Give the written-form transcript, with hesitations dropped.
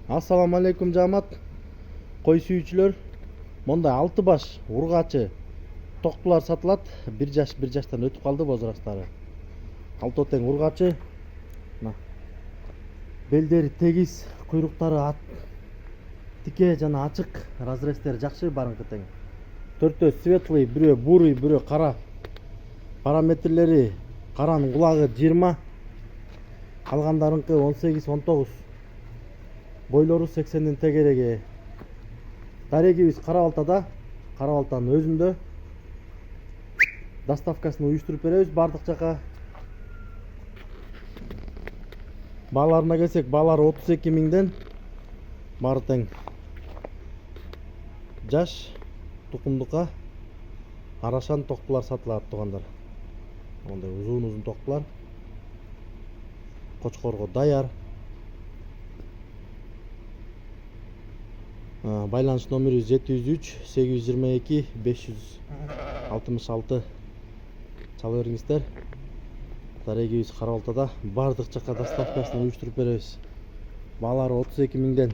Assalamu alaikum жамаат. Кой сүйүүчүлөр. Мондай 6 баш ургачы токтулар сатылат. 1 жаштан өтүп калды бозорастары. 6 тең ургачы. Белдери тегиз, куйруктары тике жана ачык, разрестери жакшы барыңкы тең. 4 светлый, бирөө бурый, бирөө кара. Параметрлери каранын кулагы 20, калгандарынкы 18-19. Бойлору 80-дин тегереги. Дарегибиз Кара-Балтада, Кара-Балтанын өзүндө. Доставкасын уюштуруп беребиз бардык жака. Бааларына келсек, баалары 32 миңден. Баары тең. Жаш тукумдукка арашан токтулар сатылат тугандар. Мондай uzun токтулар. Кочкорго даяр. Байланыш номери 703 822 566. Чала бериңиздер. Дарегибиз Кара-Балтада бардык жака доставкасын уюштуруп беребиз. Баалары 32 миңден.